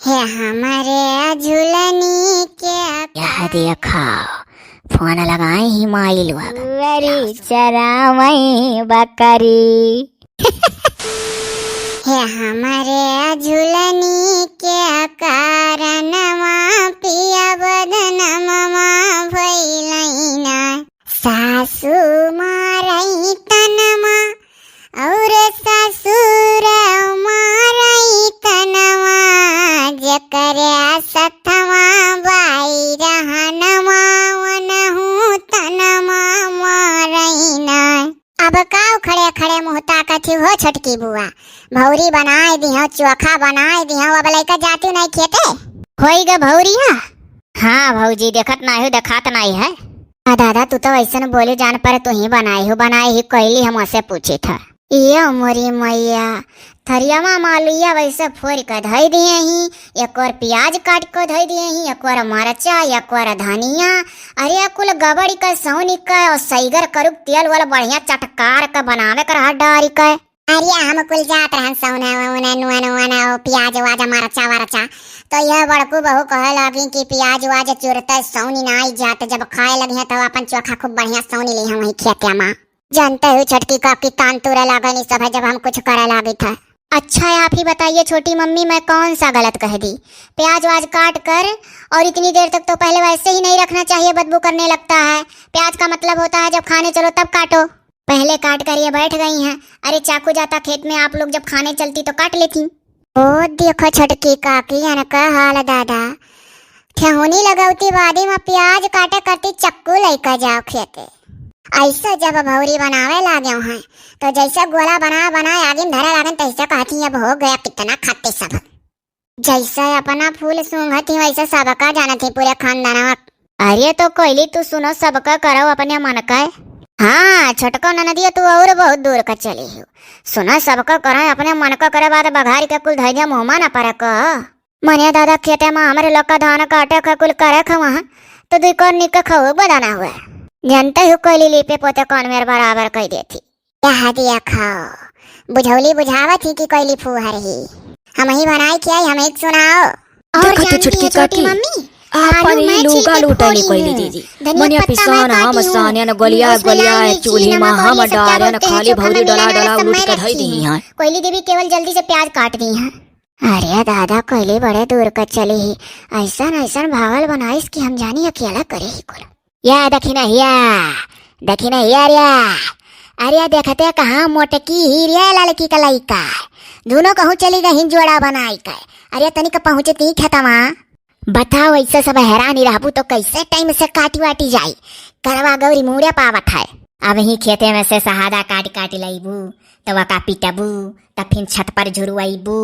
है हमारे झूलनी के यह देखो फोन लगाए ही माई लोग वरी चरावई बकरी है हमारे झूलनी के कारणवा पिया बदनमा भइलैना सासू मारई तनमा और ससुर मारई तनमा जकरे सथवा बाई रहनमा वनहु तनमा मारईना। अब काव खड़े खड़े मुहता कथी हो छोटकी बुआ, भौरी बनाए दिहो चोखा बनाए दिहो, अब लइका जातू नहीं खेते होई ग भौरिया। हाँ भौजी देखत नहीं हो देखात नहीं है। दादा तू तो ऐसा बोले जान पर तू ही बनाई ही कहली हम ऐसे पूछे था। ये मोरी मैया थरियामा मालुया वैसे फोड़ कर धई दिए ही, एक और प्याज काट कर धई दिए ही, एक और मरचा, एक और धनिया, अरे कुल गबड़ी का सौनी का और सईगर करुक तेल वाला बढ़िया चटकार का बनावे कर हट डारी का। अरे हम कुल जात रहन सौना उना नुआ नुआ प्याज वाजा मरचा वरचा, तो यह बड़कू बहू कहे लगी कि प्याज वाज चुरता सौनी ना आई जात, जब खाए लगी तो अपन चोखा खूब बढ़िया सौनी ली हम वही खेते माँ। जानते हो छोटकी काकी कान तुरे लागनी सब है जब हम कुछ करे लागी था। अच्छा आप ही बताइए छोटी मम्मी मैं कौन सा गलत कह दी? प्याज वाज काट कर और इतनी देर तक तो पहले वैसे ही नहीं रखना चाहिए, बदबू करने लगता है। प्याज का मतलब होता है जब खाने चलो तब काटो, पहले काट कर ये बैठ गई हैं। अरे चाकू जाता खेत में, आप लोग जब खाने चलती तो काट लेती। ओ देखो छोटकी काकी का हाल दादा, ठेहुनी लगावती वादी में प्याज काटे करती चक्कू लेकर जाओ खेते। ऐसा जब भौरी बनावे लागे हैं तो जैसे गोला बना बना आगे धरा लागन तैसे कहती अब हो गया कितना खाते सब। जैसे अपना फूल सूंघती वैसे सबका जाना थी पूरे खानदान। अरे तो कोयली तू सुनो सबका करो अपने मन का। हाँ छोटको ननदिया तू और बहुत दूर का चली हो, सुनो सबका करो अपने मन का करे बाद बघारी का कुल धैर्य मुहमा न पर मनिया दादा खेते में हमारे लोग का धान काटे का कुल करे ख वहाँ तो दुई को निक खाओ बदाना हुआ। जानते हो कोयली लिपे पोते कौन मेरे बराबर कह देती। क्या दिया खाओ बुझौली बुझावत ही कि कोयली फूहर ही हम ही बनाई क्या हम एक सुनाओ। और छुटकी काकी आपन ही लोगा लूटली कोयली दीदी मनिया पिसान हम सानिया गलिया गलिया चूल्हे में हम डारे न खाली भौरी डला डला उलट के धई दी हैं। कोयली देवी केवल जल्दी से प्याज काट दी हैं। अरे दादा कोयली बड़े दूर का चली ही, ऐसा ऐसा भावल बनाइस कि हम जानी अकेला करे ही कुल। या देखी ना अरे देखते कहाँ मोटकी हीरिया लड़की का लइका दोनों कहूँ चली गई जोड़ा बनाई का। अरे तनिक पहुँचती खेतमा बताओ ऐसा सब हैरानी रहबू तो कैसे टाइम से काटी वाटी जाई। करवा गौरी मुड़े पावत है। अब ही खेते में से सहादा काट लईबू तब का पिटबू, तब फिर छत पर झुरुआईबू,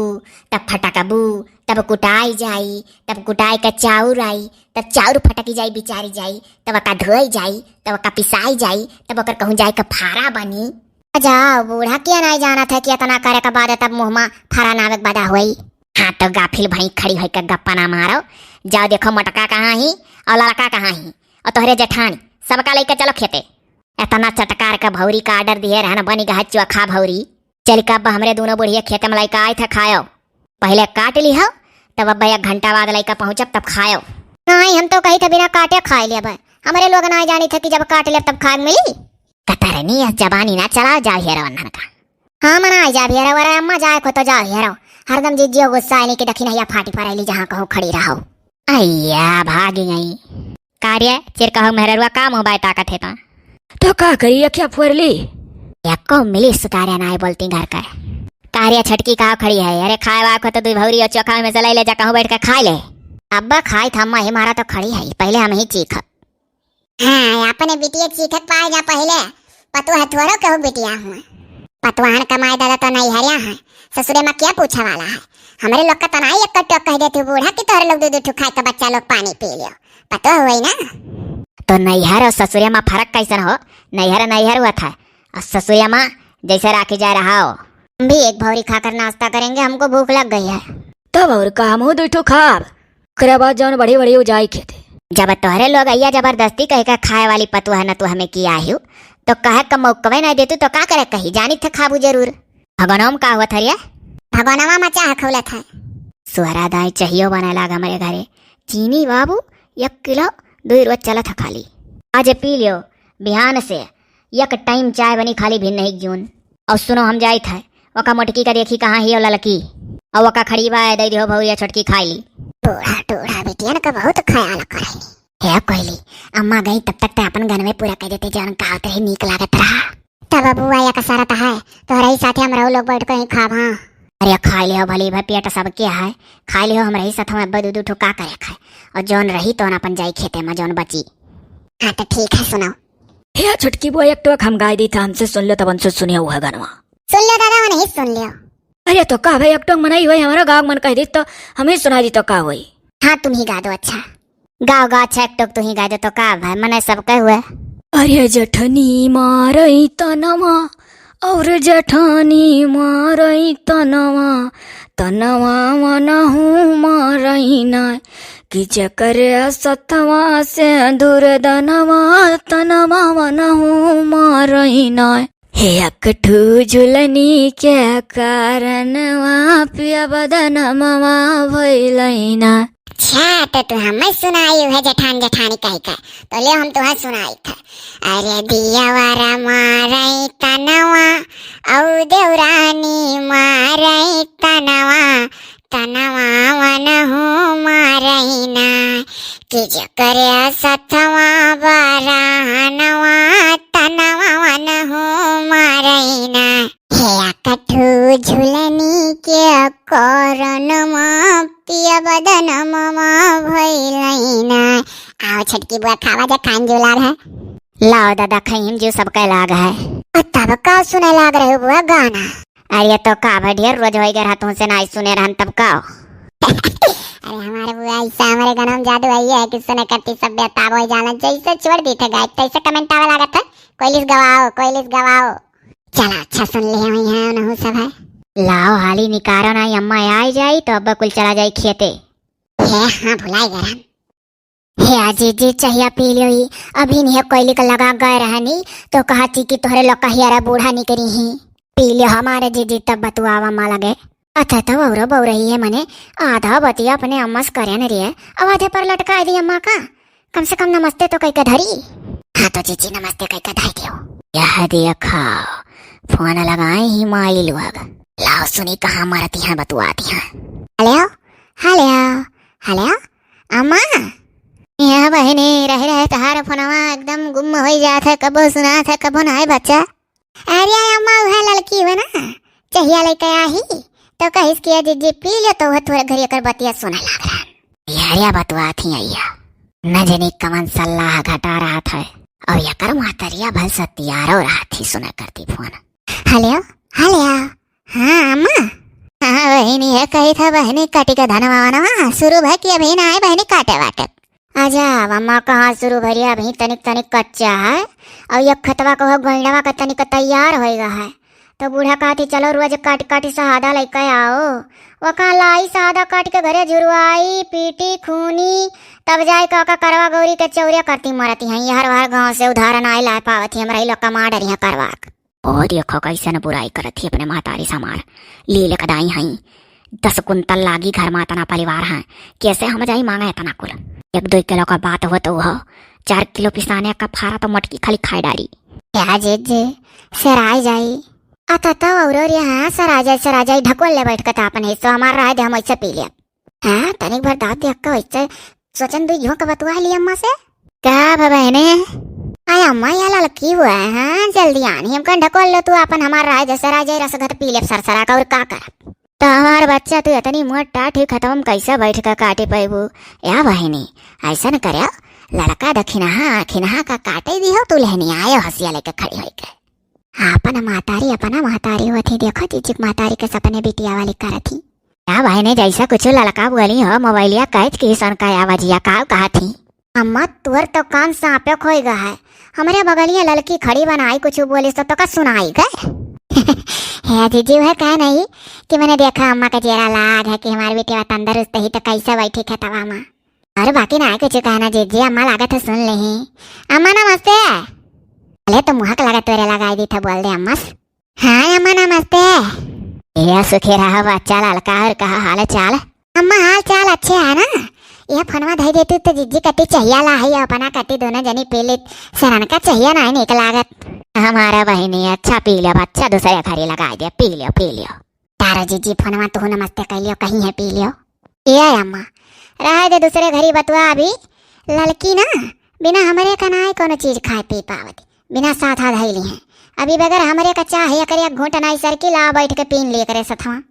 तब फटकबू, तब कुटाई जाई, तब कुटाई का चाउर आई, तब चाउर फटकी जाई बिचारी जाई, तब का धोई जाई, तब का पिसाई जाई, तब ओकर कहूँ जाई का फारा बनी। जाओ बूढ़ा क्या नहीं जाना था कि इतना करे का बाद तब मुँह फारा नावक बदा हुई। हाँ तो गाफिल भाई खड़ी होकर गप्पा ना मारो, जाओ देखो मटका कहाँ ही और लड़का कहाँ ही और तोहरे जेठानी सबका लेकर चलो खेते। इतना चटकार का भौरी का आर्डर दिए रहना बनी गहा चोखा भौरी। चल कब हमरे दोनों बुढ़िया खेत में लइका आए थे खायो, पहले काट ली हो तब अब एक घंटा बाद लइका पहुँचब तब खायो। नहीं हम तो कही थे बिना काटे खाए लिया भाई, हमारे लोग ना जानी थे कि जब काट ले तब खाए मिली। कतरनी जबानी ना चलाओ, जाओ हेरो वन्ना का। हाँ मना जा हेरो वरा अम्मा जाए को तो जाओ हेरो, हरदम जिज्जियो गुस्सा आने की दखी नहीं फाटी फराइली जहाँ कहो खड़ी रहो। अय्या भागी गई कार्य चिर कहो मेहरुआ काम हो बाय ताकत है तो का करी क्या फुरली को मिली सुतारे ना बोलती घर का। कार्य छटकी कहा खड़ी है। अरे खाए वाए को तो दुई भौरी और चोखा में से ले जा कहूँ बैठ कर खा ले। अब्बा खाई थम्मा ही मारा तो खड़ी है, पहले हम ही चीख। हाँ अपने बिटिया चीखत पाए जा पहले पतु हथुआरो कहूँ बिटिया हूँ। पतवाहन कमाए दादा तो नहीं हरिया है, ससुरे में क्या पूछा वाला है। हमारे लोग का तनाई एक कटो कह देते बूढ़ा कि तोहरे लोग दूध खाए तो बच्चा लोग पानी पी लियो, पतो हुई ना। तो नैहर और ससुरिया में फर्क कैसन हो? नैहर हुआ था और ससुरिया माँ जैसे राखी जा रहा हो। हम भी एक भौरी खाकर नाश्ता करेंगे, हमको भूख लग गई है। तब और काम हो दो खाब करे बाद जान बड़ी बड़ी हो जाए खेते। जब तोहरे लोग अय्या जबरदस्ती कह कर खाए वाली पतुआ न तू हमें किया आयु तो कहे का मौकवे नहीं देतू तो का करे कही जानी थे खाबू जरूर। भगवानों का हुआ थरिया भगवानवा में चाह खौलत है सुहरा दाई चाहिए बने लाग हमारे घरे। चीनी बाबू 1 किलो 2 रोज चलत है खाली। आज पी लियो बिहान से 1 टाइम चाय बनी खाली भी नहीं जून। और सुनो हम जाई थे वका मोटकी का देखी कहाँ ही लड़की और वका खड़ीबा है दे दियो भौरिया छोटकी खाई ली। टोड़ा टोड़ा बेटियन का बहुत ख्याल करे है कोइली। अम्मा गई तब तक ते अपन घर में पूरा कर देते जौन कहा तेरे नीक लागत रहा। तब बुआ या कसरत है तोहरा ही साथे हम लोग बैठ कर खाब। हाँ अरे खाई लियो भली भाई पेट सब के है खाई लियो हमरा ही साथ में अब्बा दूध ठोका करे खाए और जौन रही तो अपन जाई खेते में जौन बची। हाँ तो ठीक है सुनाओ। हे छोटकी बुआ एक टोक हम गाय दी था हमसे सुन लो तब हमसे सुनिया हुआ गनवा। सुन लियो दादा वो नहीं सुन लियो। अरे तो का भाई एक टोक मनाई हुई हमारा गाँव मन कह दी तो हमें सुना दी तो का हुई। हाँ तुम ही गा दो। अच्छा गाओ गा अच्छा एक टोक तुम ही गा दो तो का भाई मने सब कह हुए। अरे जठनी मारई तनवा और जठानी मारई तनवा तनवा मनहू मारई ना कि जकर सतवा से दूर दनवा तनवा मनहू मारई ना। हे अकठू झुलनी के कारणवा पिया बदनवा भइलैना। अच्छा तो तू हमें सुनाई है जठान जठानी कही का तो ले हम तुम्हें सुनाई था। अरे दिया वारा मारई तनवा और देवरानी मारई तनवा तनवा मनहू मारई ना कि जो करे सतवा बारहनवा तनवा मनहू मारई ना। हे कठू झुलनी के कोरनमा पिया बदनमा भइलैना। आओ छटकी बुआ खावा जा खान जो लाग है। लाओ दादा खाइम जो सबका लाग है। तब का सुने लाग रहे बुआ गाना। अरे तो का ढेर रोज होई गए हाथों से ना सुने रहन तब का। अरे हमारे बुआ ऐसा हमारे गाना में जादू आई है कि सुने करती सब बेताब हो जाना जैसे छोड़ दी थे गाय तैसे कमेंट आवे लागत है कोइलिस गवाओ। चला अच्छा सुन ले हुई है नहु सब है। लाओ हाली निकारो ना अम्मा आई जाई तो अब कुल चला जाई खेते। हे हाँ भुलाई गरम। हे आजी जी चाहिए पी लियो ही अभी नहीं कोयली का लगा गए रहनी तो कहा थी कि तोहरे लोग कहियारा बूढ़ा निकरी ही पी लियो हमारे जीजी तब बतुआवा मा लगे। अच्छा तो बौरो बौ रही है मने आधा बतिया अपने अम्मा से करे न रही अब आधे पर लटका दी अम्मा का। कम से कम नमस्ते तो कई का धरी। हाँ तो जीजी नमस्ते कई का धर दियो। यह दिया खाओ फोन लगाए ही माई लोग। लाओ सुनी कहाँ मारती हैं बतुआती हैं। हेलो हेलो हेलो अम्मा यह बहने रह तहार फोनवा एकदम गुम हो जात है कबो सुना था कबो ना है बच्चा। अरे अम्मा वह लड़की है ना चाहिए लेके आई तो कहिस किया जीजी पी ले तो वह थोड़े घड़ी कर बतिया सुने लग रहा। यार बतुआती आइया न जनी कमन सलाह घटा रहा था और यह कर मातरिया भल सत्यारो रहा थी सुना करती फोन। हेलो हेलो हाँ अम्मा हाँ बहनी है कही था बहनी काटी का धनवा वनवा शुरू भाई कि अभी ना आए बहनी काटे वाटे। आजा अम्मा कहाँ शुरू भरिया अभी तनिक तनिक कच्चा है और ये खतवा को गोइनवा का तनिक तैयार होएगा है तो बूढ़ा कहती चलो रोज काट काटी सहादा लेके आओ। वो कहाँ लाई सहादा काट के घरे झुरवाई पीटी खूनी तब जाए का करवा गौरी के चौरिया करती मरती हैं। हर बार गाँव से उदाहरण आए ला पावती हमरा ही लोग का मार डरी करवा। और देखो कैसे न बुराई करती अपने मातारी समार लीले कदाई हई 10 कुंतल लागी घर में तना परिवार है कैसे हम जाई मांगा इतना कुल 1-2 किलो का बात हो तो वह 4 किलो पिसाने का फारा तो मटकी खाली खाई डाली। क्या जे सराय जाई आता तो और यहाँ सरा जाई ढकोल ले बैठ कर अपन हिस्सा हमारा रहा दे हम ऐसे पी लिया। हाँ तनिक भर दाँत देख कर वैसे सोचन दू झोंक बतुआ लिया अम्मा से क्या बहने आय अम्मा यहाँ लड़की हुआ है। हाँ जल्दी आनी हम ढकोल लो तू अपन हमारा राय जैसे राजा रसगत पी ले सरसरा का और का कर तो हमारा बच्चा तू इतनी मोटा ठीक खत्म कैसे बैठ कर काटे पैबू। या बहनी ऐसा न करे लड़का दखिनहा का काटे दी हो तू लेनी आयो हंसिया लेके खड़ी हो गए। हाँ अपना महतारी हुआ थी देखो चिचिक महतारी के सपने बिटिया वाली कर थी। या बहने जैसा कुछ लड़का बोली हो मोबाइलिया कैच की सन का आवाजिया का कहा थी। अम्मा तुअर तो कान सांपे खोई गा है हमारे बगलिया लड़की खड़ी बनाई कुछ बोली तो का सुनाई गए। है दीदी वह कह नहीं कि मैंने देखा अम्मा का चेहरा लाग है कि हमारी बेटी तंदुरुस्त ही तो कैसे बैठी है तवा माँ और बाकी ना कुछ कहना जीजी अम्मा लागत है सुन ले। अम्मा नमस्ते। अरे तो मुहक लगा तेरे लगाई दी था बोल दे अम्मा। हाँ अम्मा नमस्ते। ये सुखी रहा बच्चा लड़का और कहा हाल चाल। अम्मा हाल चाल अच्छे है ना? यह फनवा धई देती तो जिज्जी कटी चाहिए ला है अपना कटी दोनों जनी पी ले सरन का चाहिए ना निक लागत। हमारा बहनी अच्छा पी लियो बच्चा दूसरे घरे लगा दिया पी लियो। तारा जीजी फनवा तो नमस्ते कह लियो कहीं है पी लियो। ये अम्मा रहा दे दूसरे घरी बतुआ अभी लड़की ना बिना हमारे का ना कोनो चीज खाए पी पावती बिना साथा धैली है अभी बगैर हमारे का चाह करे घूंट नाई सर की ला बैठ के पीन लिए करे सथवा।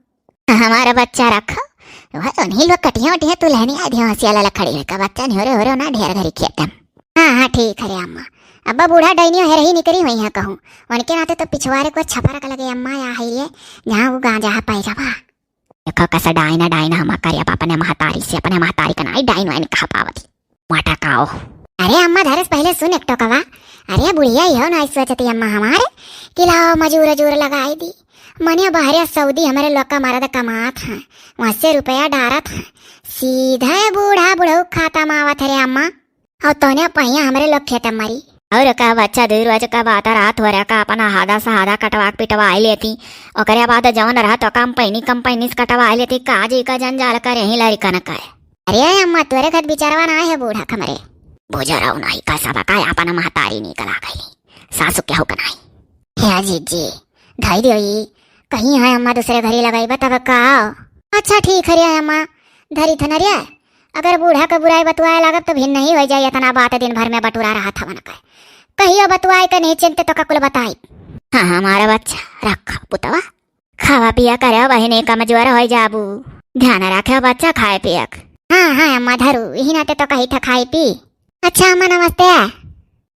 हमारा बच्चा रखो वह तो नहीं लोग कटिया उटिया तू लहनी आधी हंसिया ला खड़ी है का बच्चा नहीं हो रहे ना ढेर घरी खेतम। हाँ ठीक है रे अम्मा अब्बा बूढ़ा डैनियो है रही निकली हुई है कहूँ उनके नाते तो पिछवाड़े को छपा रख लगे अम्मा या है ये जहाँ वो गांजा पाई जावा देखो कैसा डाइना हम करिया अपने महतारी से अपने महतारी का नाई डाइन वाइन कहा पावती माटा काओ। अरे अम्मा धरस पहले सुन एक टोकवा अरे बुढ़िया ही हो ना सोचती अम्मा हमारे कि लाओ मजूर लगाई दी मनिया बाहर सऊदी हमारे लोग का मारा कमात है वहां से रुपया डारत है सीधा बूढ़ा बुढ़ऊ खाता मावत है रे अम्मा और तोने पहिया हमारे लोग खेत मरी और का बच्चा दूर रोज का बात रात हो रहा का अपना हादा सा हादा कटवा पिटवा लेती और बाद जवन रहा तो कम पैनी कटवा लेती काजी का जंजाल कर यही लड़ी कनक है। अरे अम्मा तोरे खत बिचारवा ना है बूढ़ा खमरे बुझराऊ नहीं का सब का अपना महतारी निकला गई सासू क्या हो कनाई हे जीजी धाई देवी कहीं है अम्मा दूसरे घरी लगाई बता का। अच्छा ठीक है रे अम्मा धरी थन रे अगर बूढ़ा का बुराई बतुआए लागत तो भिन्न नहीं हो जाए इतना बात दिन भर में बटुरा रहा था मन कहियो बतुआए का नहीं चिंते तो ककुल बताई। हाँ हमारा बच्चा रखा पुतवा खावा पिया करे बहने कमजोर हो जाबू ध्यान रखे बच्चा खाए पियक। हाँ अम्मा धरू यही नाते तो कही था खाई पी। अच्छा अम्मा नमस्ते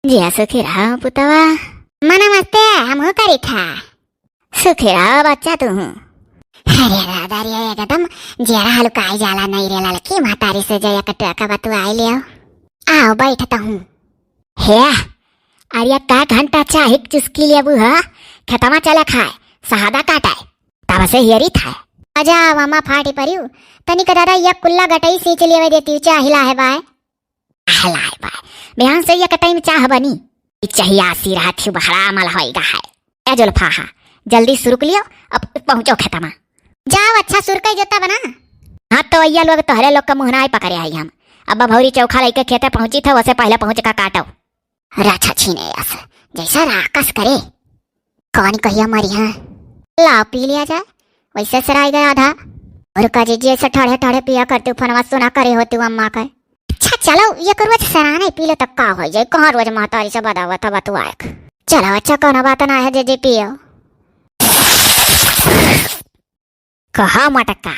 जी सुखी रहा पुतवा अम्मा नमस्ते हम करी था सुखी रहा बच्चा तू। अरे दादा रे एकदम जरा हल्काई जाला नहीं रे लड़की महतारी से जया कटवा का बतुआई लियो आओ बैठता हूँ। हे अरे का घंटा चाहे चुस्की लिया बुहा खतमा चला खाए सहादा काटाए तब से हियरी था अजा मामा फाटी परियू तनिक दादा ये कुल्ला गटई सींच लिया देती चाह हिला है बाय बिहान से ये कटाई में चाह बनी चाहिए आसी रहा थी बहरा मल होएगा है ए जुल्फा हा जल्दी सुरुक लियो अब पहुंचो खतमा जाओ अच्छा सुरकई जोता बना। हाँ तो अय्या लोग तोहरे लोग का मुहनाई पकड़े आई हम अब भौरी चौखा लेके खेते पहुंची था वैसे पहले पहुंच का काटो राछा छीने ऐसे जैसा राकस करे कौन कहिया मरी है ला पी लिया जाए वैसे सराय गया आधा और का जी ऐसे ठाड़े ठाड़े पिया करते फनवा सुना करे होती अम्मा का। अच्छा चलो ये करो सराने पी लो तब का हो जाए कहाँ रोज महतारी से बदावा था बतुआ चलो अच्छा कौन बात ना है जे पियो कहा मटका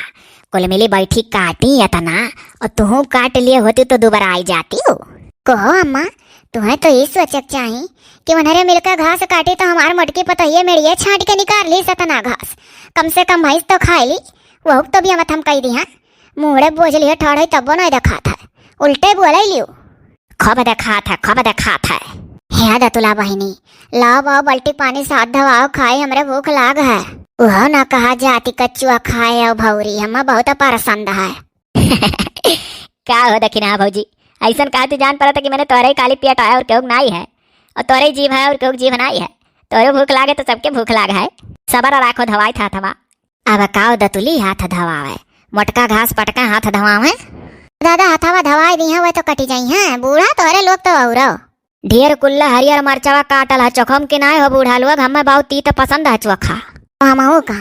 कुल मिली बैठी काटी इतना और तुम काट लिए होती तो दोबारा आई जाती हो। कहो अम्मा तुम्हें तो ये सोचक चाहिए कि उन्हें मिलकर घास काटी तो हमारे मटकी पतइये मेड़िए छाट के निकाल ली सतना घास कम से कम भैंस तो खाई ली वह तो भी हम कही दी मुहरे बोझ लिए ठौड़े तब नहीं देखा था उल्टे बोले लियो खब देखा था हे दतुला बहिनी लाओ बाओ बल्टी पानी साथ धवाओ खाए हमरे भूख लाग है वह न कहा जाती कच्चुआ खाए और भौरी हम बहुत पसंद है। क्या हो दखिना भौजी ऐसा कहा तू जान पड़ा था कि मैंने तोरे काली पियट आया और क्यों नाई है और तोरे जीभ है और क्यों जीभ नाई है तोरे भूख लागे तो सबके भूख लाग है सबर राखो धवाई था थवा अब काओ दतुली हाथ धवावे मोटका घास पटका हाथ धवावे दादा हथवा धवाई दी है वह तो कटी जाई है बूढ़ा तोरे लोग तो और ढेर कुल्ला हरियर मरचवा काटल है चोखम के नाय हो बूढ़ा लोग हमें बहुत तीत पसंद है चोखा मामाओ का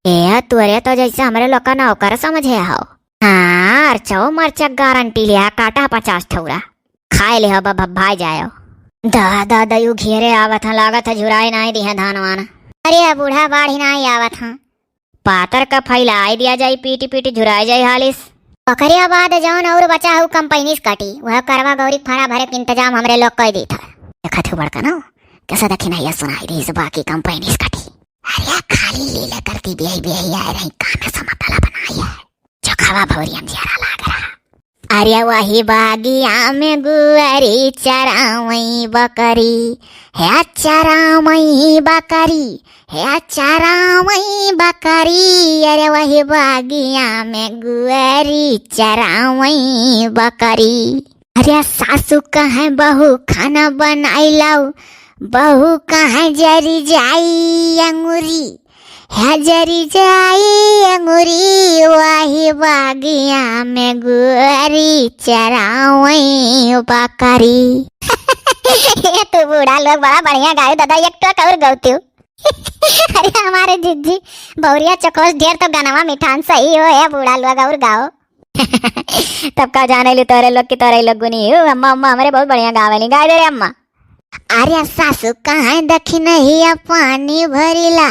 ए तोरे तो जैसे हमारे लोग का नौकर समझे हो। हाँ अर्चो मरचक गारंटी लिया काटा 50 ठौरा खाए ले हो भाई जायो दादा दयू घेरे आवत है लागत है झुराए नहीं दी है धान वान अरे बूढ़ा बाढ़ी नहीं आवत है पातर का फैलाई दिया जाई पीटी पीटी झुराए जाई हालिस पकड़िया बाद जौन और बचा हूँ कंपनी काटी वह करवा गौरी फाड़ा भरे के इंतजाम हमरे लोग कर दी था देखा थे बड़का ना कैसा दखी नहीं सुनाई दी बाकी कंपनी काटी अरे खाली लीला करती बिहाई आ रही काना समतला बनाई है चोखावा भौरी अंजियारा लाग रहा अरे वही बागिया में गुअरी चरावई बकरी है चरावई बकरी है चरावई बकरी अरे वही बागिया में गुअरी चरावई बकरी अरे सासू कहे बहू खाना बनाई लाऊ बहू कहाँ जरी जाई अंगूरी हजरी जाई अंगूरी वाही बागिया में गुअरी चरावई बकरी। ये तो बूढ़ा लोग बड़ा बढ़िया गायो दादा, एक टोक और गौती हूँ। अरे हमारे जिज्जी भौरिया चकोस ढेर तो गानवा मिठान सही हो है, बूढ़ा लोग और गाओ। तब का जाने ली तोरे लोग की तोरे लोग गुनी हो। अम्मा अम्मा हमारे बहुत बढ़िया गावेली, गाय दे रे अम्मा। अरे सासू कहाँ दखिन हिया पानी भरिला,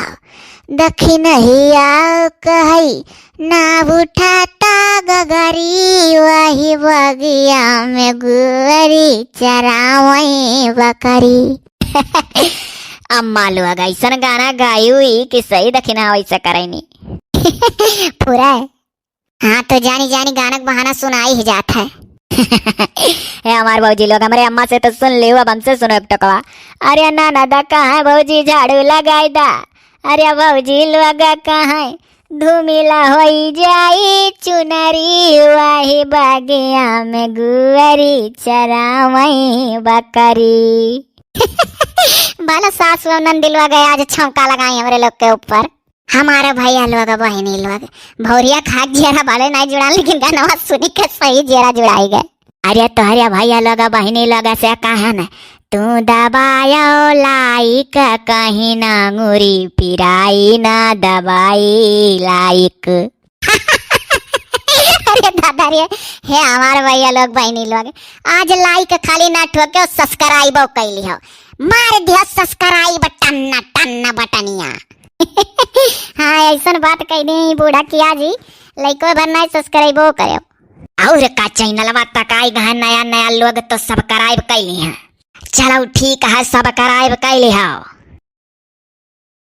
दखिन हिया कही ना उठाता गगरी वही बगिया में गुअरी चरावई बकरी। अम्मा लोग ऐसन गाना गाई हुई कि सही दखिना वैसा करैनी। पूरा है। हाँ तो जानी जानी गानक बहाना सुनाई ही जाता है। हे हमारे भौजी लोग, हमारे अम्मा से तो सुन लियो, अब हमसे सुनो एक टकवा। अरे नाना दा कहाँ है भौजी झाड़ू लगाई दा, अरे भौजी लोग कहाँ है धूमिला होई जाई चुनरी वाही बागिया में गुअरी चरावई बकरी। बाला सास व नंदिलवा गए आज छौका लगाई हमारे लोग के ऊपर। हमारे भैया लोग बहनी लोग भौरिया खाक जेरा बाले नहीं जुड़ा, लेकिन गाना सुनी के सही जेरा जुड़ाई गए। अरे तोहरे भैया लोग बहनी लोग से कहा न तू दबायो लाइक कहीं ना अंगूरी पिराई ना दबाई लाइक। अरे दादा रे, हे हमारे भैया लोग बहनी लोग आज लाइक खाली ना ठोके सब्सक्राइब कैली हो, मार दिया सब्सक्राइब टन्ना टन्ना बटनिया। हाँ ऐसा बात कह दी बूढ़ा किया जी, लाइको भरना सब्सक्राइब करो। और का चैनलवा तकाई गह नया नया लोग तो सब्सक्राइब कैली हैं। चलो ठीक है, सब्सक्राइब कैली हो।